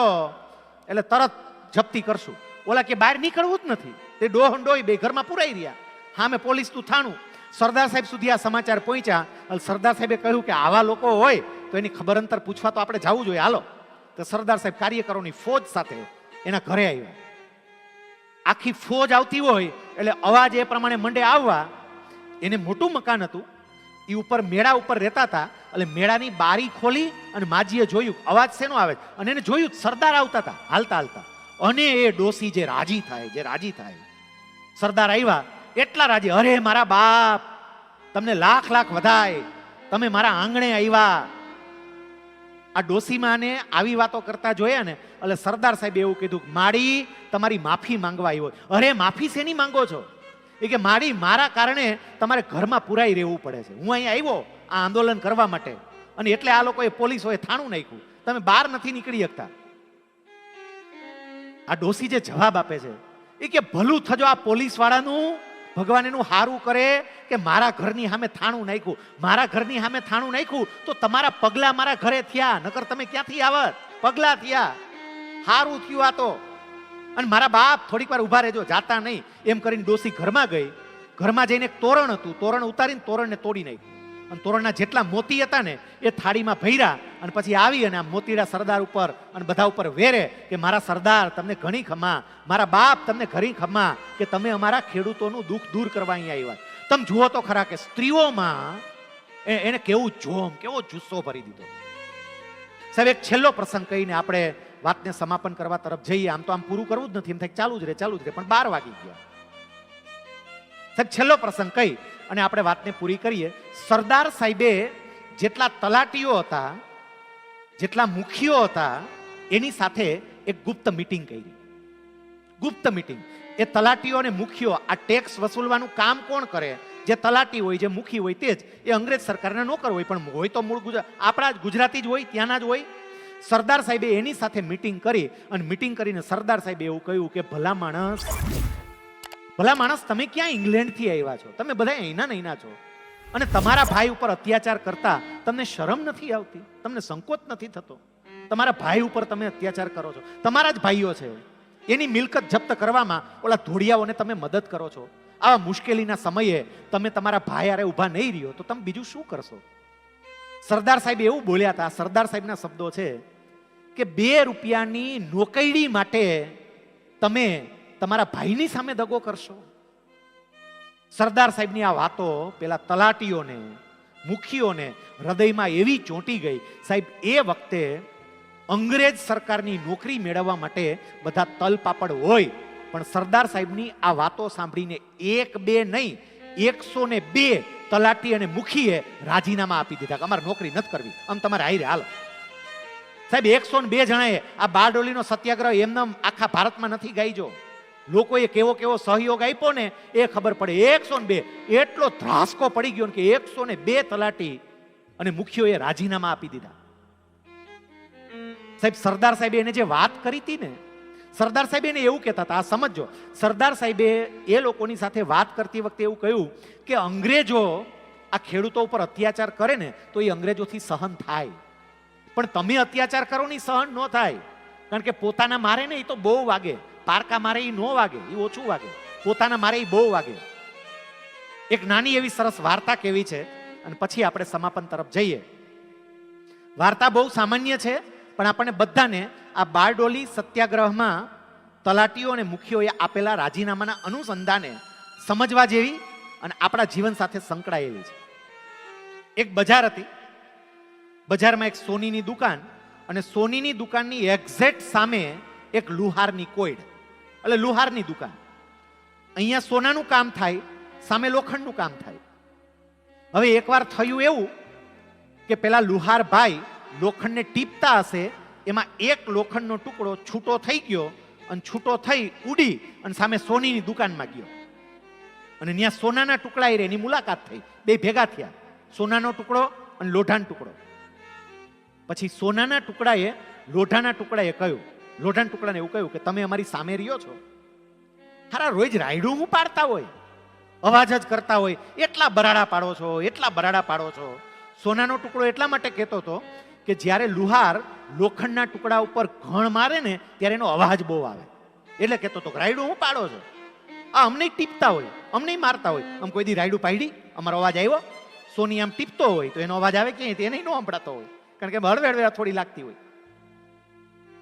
એટલે તરત જપ્તી કરશું. ઓલા કે બહાર નીકળવું જ નથી, તે ડોહ ડોહી બે ઘરમાં પુરાઈ રહ્યા, સામે પોલીસનું થાણું. સરદાર સાહેબ સુધી આ સમાચાર પહોંચ્યા. સરદાર સાહેબે કહ્યું કે આવા લોકો હોય તો એની ખબર અંતર પૂછવા તો આપણે જવું જોઈએ, હાલો. તો સરદાર સાહેબ કાર્યકરોની ફોજ સાથે એના ઘરે આવ્યા. આખી ફોજ આવતી હોય એટલે અવાજ એ પ્રમાણે મંડે આવવા. એને મોટું મકાન હતું, એ ઉપર મેળા ઉપર રહેતા હતા. એટલે મેળાની બારી ખોલી અને માજીએ જોયું અવાજ શેનો આવે, અને એને જોયું સરદાર આવતા હતા હાલતા હાલતા. અને એ ડોસી જે રાજી થાય, સરદાર આવ્યા એટલા રાજી, અરે મારા બાપ, તમને લાખ લાખ વધાય, તમે મારા આંગણે આવ્યા. આ ડોસીમાને આવી વાતો કરતા જોયા ને, એટલે સરદાર સાહેબે એવું કીધું, માડી તમારી માફી માંગવા આવ્યો. અરે માફી શેની માંગો છો? એ કે માડી, મારા કારણે તમારે ઘરમાં પુરાઈ રહેવું પડે છે. હું અહીંયા આવ્યો આ આંદોલન કરવા માટે, અને એટલે આ લોકોએ પોલીસોએ થાણું નાખ્યું, તમે બહાર નથી નીકળી શકતા. આ ડોસી જે જવાબ આપે છે એ કે ભલું થજો આ પોલીસ વાળાનું, ભગવાન એનું હારું કરે કે મારા ઘરની સામે થાણું નાખ્યું. મારા ઘરની સામે થાણું નાખ્યું તો તમારા પગલા મારા ઘરે થયા, નકર તમે ક્યાંથી આવત? પગલા થયા, હારું થયું આ તો. અને મારા બાપ થોડીક વાર ઉભા રહેજો, જાતા નહીં. એમ કરીને ડોસી ઘરમાં ગઈ. ઘરમાં જઈને એક તોરણ હતું, તોરણ ઉતારીને તોરણને તોડી નાખ્યું. અને તોરણના જેટલા મોતી હતા ને એ થાળીમાં ભર્યા, અને પછી આવી અને આ મોતીડા સરદાર ઉપર અને બધા ઉપર વેરે કે મારા સરદાર તમને ઘણી ખમા, મારા બાપ તમને ઘણી ખમા કે તમે અમારા ખેડૂતોનું દુઃખ દૂર કરવા અહીંયા આવ્યા. તમે જુઓ તો ખરા કે સ્ત્રીઓમાં એને કેવું જોમ, કેવો જુસ્સો ભરી દીધો. સાહેબ, એક છેલ્લો પ્રસંગ કહીને આપણે વાતને સમાપન કરવા તરફ જઈએ. આમ તો આમ પૂરું કરવું જ નથી, એમ થાય ચાલુ જ રહે, પણ 12 વાગી ગયા. સાહેબ, છેલ્લો પ્રસંગ કહી અને આપણે વાતને પૂરી કરીએ. સરદાર સાહેબે જેટલા તલાટીઓ હતા, જેટલા મુખીઓ હતા, એની સાથે એક ગુપ્ત મીટિંગ કરી. ગુપ્ત મીટિંગ. એ તલાટીઓ અને મુખીઓ, આ ટેક્સ વસૂલવાનું કામ કોણ કરે? જે તલાટી હોય, જે મુખી હોય તે જ. એ અંગ્રેજ સરકારના નોકર હોય, પણ હોય તો મૂળ આપણા જ ગુજરાતી જ હોય, ત્યાંના જ હોય. સરદાર સાહેબે એની સાથે મીટિંગ કરી, અને મીટિંગ કરીને સરદાર સાહેબે એવું કહ્યું કે ભલા માણસ, તમે ક્યાં ઇંગ્લેન્ડથી આવ્યા છો? તમે બધા અહીંના છો, અને તમારા ભાઈ ઉપર અત્યાચાર કરતા તમને શરમ નથી આવતી? તમને સંકોચ નથી થતો? તમારા ભાઈ ઉપર તમે અત્યાચાર કરો છો, તમારા જ ભાઈઓ છે, એની મિલકત જપ્ત કરવામાં ઓલા ધોળિયાઓને તમે મદદ કરો છો. આવા મુશ્કેલીના સમયે તમે તમારા ભાઈ હારે ઊભા નહીં રહ્યો તો તમે બીજું શું કરશો? સરદાર સાહેબ એવું બોલ્યા હતા. સરદાર સાહેબના શબ્દો છે કે 2 રૂપિયાની નોકરી માટે તમે તમારા ભાઈની સામે દગો કરશો? સરદાર સાહેબની આ વાતો પેલા તલાટીઓને, મુખીઓને હૃદયમાં એવી ચોંટી ગઈ. સાહેબ, એ વખતે અંગ્રેજ સરકારની નોકરી મેળવવા માટે બધા તલપાપડ હોય, પણ સરદાર સાહેબની આ વાતો સાંભળીને 1-2 નહીં, 102 તલાટી અને મુખીએ રાજીનામા આપી દીધા કે અમારે નોકરી નથી કરવી, આમ તમારે હારે હાલો. સાહેબ, 102 જણાએ આ બારડોલીનો સત્યાગ્રહ એમને આખા ભારતમાં નથી ગાઈજો. લોકોએ કેવો સહયોગ આપ્યો ને એ ખબર પડે. 102 એટલો ધ્રાસકો પડી ગયો કે 102 તલાટી અને મુખીઓએ રાજીનામા આપી દીધા. સાહેબ, સરદાર સાહેબે એને જે વાત કરી હતી ને, સરદાર સાહેબ એને એવું કહેતા હતા, આ સમજો. સરદાર સાહેબે એ લોકોની સાથે વાત કરતી વખતે એવું કહ્યું કે અંગ્રેજો આ ખેડૂતો ઉપર અત્યાચાર કરે ને તો એ અંગ્રેજોથી સહન થાય, પણ તમે અત્યાચાર કરો ને સહન ન થાય. કારણ કે પોતાના મારે ને એ તો બહુ વાગે, પારકા મારે એ નો વાગે, એ ઓછું વાગે, પોતાના મારે એ બહુ વાગે. એક નાની એવી સરસ વાર્તા કેવી છે અને પછી આપણે સમાપન તરફ જઈએ. વાર્તા બહુ સામાન્ય છે, પણ આપણને બધાને આ બારડોલી સત્યાગ્રહમાં તલાટીઓ અને મુખીઓએ આપેલા રાજીનામાના અનુસંધાને સમજવા જેવી અને આપણા જીવન સાથે સંકળાયેલી છે. એક બજાર હતી, બજારમાં એક સોનીની દુકાન, અને સોનીની દુકાનની એક્ઝેક્ટ સામે એક લુહારની કોઈડ, એટલે લુહારની દુકાન. અહીંયા સોનાનું કામ થાય, સામે લોખંડનું કામ થાય. હવે એકવાર થયું એવું કે પેલા લુહાર ભાઈ લોખંડને ટીપતા હશે, એમાં એક લોખંડનો ટુકડો છૂટો થઈ ગયો અને છૂટો થઈ ઉડી અને સામે સોનીની દુકાનમાં ગયો, અને ત્યાં સોનાના ટુકડા એની મુલાકાત થઈ, બે ભેગા થયા, સોનાનો ટુકડો અને લોઢાનો ટુકડો. પછી સોનાના ટુકડાએ લોઢાના ટુકડાએ કહ્યું, લોઢાના ટુકડાને એવું કહ્યું કે તમે અમારી સામે રહ્યો છો, હારા રોજ રાયડું હું પાડતા હોય, અવાજ જ કરતા હોય, એટલા બરાડા પાડો છો, એટલા બરાડા પાડો છો. સોનાનો ટુકડો એટલા માટે કહેતો હતો કે જ્યારે લુહાર લોખંડના ટુકડા ઉપર ઘણ મારે ને ત્યારે એનો અવાજ બહુ આવે, એટલે કહેતો હતો રાયડું હું પાડો છો, આ અમને ટીપતા હોય, અમને મારતા હોય, આમ કોઈ દી રાયડું પાડી અમારો અવાજ આવ્યો? સોની આમ ટીપતો હોય તો એનો અવાજ આવે ક્યાંય, એને ન સંભળાતો હોય, કારણ કે હળવેળવેળા થોડી લાગતી હોય.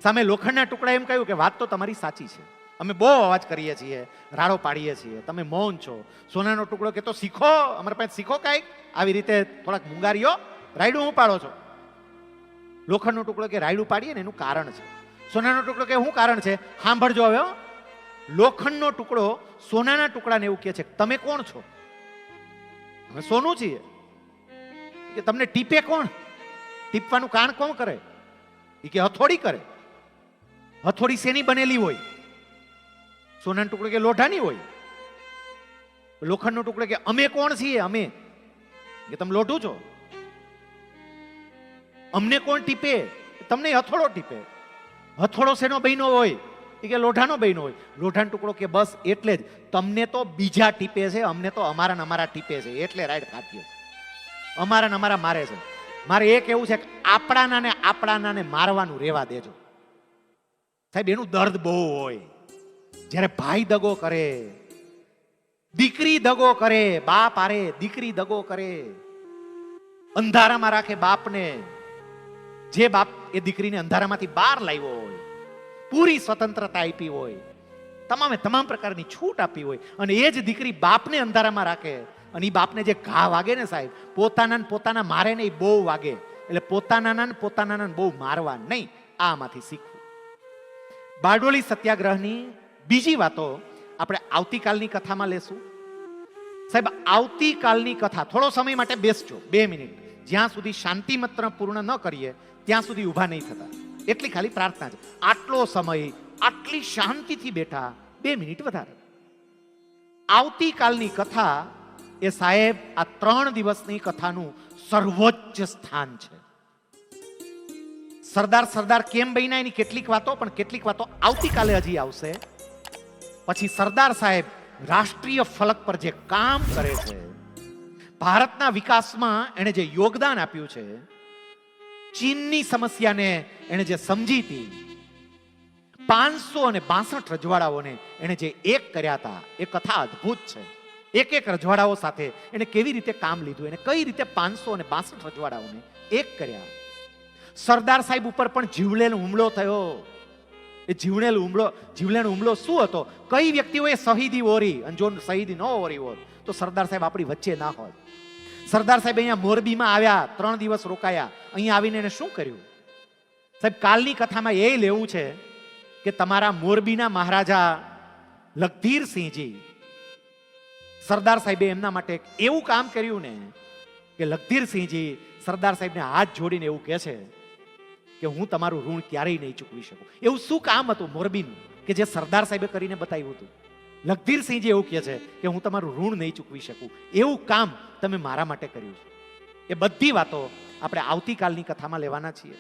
સામે લોખંડના ટુકડા એમ કહ્યું કે વાત તો તમારી સાચી છે, અમે બહુ અવાજ કરીએ છીએ, રાડો પાડીએ છીએ, તમે મૌન છો. સોનાનો ટુકડો કે તો શીખો, અમારા પાસે શીખો કાંઈક, આવી રીતે થોડાક મુંગારીઓ, રાયડું હું પાડો છો. લોખંડનો ટુકડો કે રાયડું પાડીએ ને એનું કારણ છે. સોનાનો ટુકડો કે શું કારણ છે? સાંભળજો હવે. લોખંડનો ટુકડો સોનાના ટુકડાને એવું કહે છે તમે કોણ છો? અમે સોનું છીએ. કે તમને ટીપે કોણ? ટીપવાનું કારણ કોણ કરે? એ કે હથોડી કરે. હથોડી શેની બનેલી હોય? સોનાનો ટુકડો કે લોઢાની હોય. લોખંડનો ટુકડો કે અમે કોણ છીએ? અમે કે તમે લોઢું છો. અમને કોણ ટીપે? તમને હથોડો ટીપે. હથોડો શેનો બહેનો હોય? એ કે લોઢાનો બહેનો હોય. લોઢાનો ટુકડો કે બસ એટલે જ, તમને તો બીજા ટીપે છે, અમને તો અમારા ને અમારા ટીપે છે, એટલે રાઈડ ખાતીએ છે, અમારા ને અમારા મારે છે. મારે એ કેવું છે કે આપણાના ને મારવાનું રેવા દેજો સાહેબ. એનું દર્દ બહુ હોય જ્યારે ભાઈ દગો કરે, દીકરી દગો કરે, બાપ આરે દીકરી દગો કરે, અંધારામાં રાખે બાપને. જે બાપ એ દીકરીને અંધારામાંથી બહાર લાવ્યો હોય, પૂરી સ્વતંત્રતા આપી હોય, તમામ પ્રકારની છૂટ આપી હોય, અને એ જ દીકરી બાપને અંધારામાં રાખે, અને એ બાપને જે ઘા વાગે ને સાહેબ, પોતાના મારે ને એ બહુ વાગે. એટલે પોતાના બહુ મારવા નહીં, આમાંથી શીખવું. બારડોલી સત્યાગ્રહની બીજી વાતો આપણે આવતીકાલની કથામાં લેશું. સાહેબ આવતીકાલની કથા, થોડો સમય માટે બેસજો, 2 મિનિટ, જ્યાં સુધી શાંતિ મંત્ર પૂર્ણ ન કરીએ ત્યાં સુધી ઊભા નહીં થતા, એટલી ખાલી પ્રાર્થના છે. આટલો સમય આટલી શાંતિથી બેઠા, 2 મિનિટ વધારે. આવતીકાલની કથા એ સાહેબ આ 3 દિવસની કથાનું સર્વોચ્ચ સ્થાન છે. સરદાર કેમ બન્યા એની કેટલીક વાતો, પણ કેટલીક વાતો આવતીકાલે હજી આવશે. પછી સરદાર સાહેબ રાષ્ટ્રીય ફલક પર જે કામ કરે છે, ભારતના વિકાસમાં એને જે યોગદાન આપ્યું છે, ચીનની સમસ્યાને એને જે સમજી હતી, 562 રજવાડાઓને એને જે એક કર્યા હતા, એ કથા અદ્ભુત છે. એક રજવાડાઓ સાથે એને કેવી રીતે કામ લીધું, એને કઈ રીતે 562 રજવાડાઓને એક કર્યા. સરદાર સાહેબ ઉપર પણ જીવલેણ હુમલો થયો. એ જીવલેણ હુમલો શું હતો? કઈ વ્યક્તિઓએ શહીદી ઓરી, અને જો શહીદી ન ઓરી હોત તો સરદાર સાહેબ આપણી વચ્ચે ના હોત. સરદાર સાહેબ અહીંયા મોરબીમાં આવ્યા, 3 દિવસ રોકાયા. અહીંયા આવીને એને શું કર્યું? સાહેબ કાલની કથામાં એ લેવું છે કે તમારા મોરબીના મહારાજા લખધીરસિંહજી, સરદાર સાહેબે એમના માટે એવું કામ કર્યું ને કે લખધીરસિંહજી સરદાર સાહેબને હાથ જોડીને એવું કહે છે કે હું તમારું ઋણ ક્યારેય નહીં ચૂકવી શકું. એવું શું કામ હતું મોરબીનું કે જે સરદાર સાહેબે કરીને બતાવ્યું હતું? લખધીરસિંહજી એવું કહે છે કે હું તમારું ઋણ નહીં ચૂકવી શકું, એવું કામ તમે મારા માટે કર્યું છે. એ બધી વાતો આપણે આવતીકાલની કથામાં લેવાના છીએ.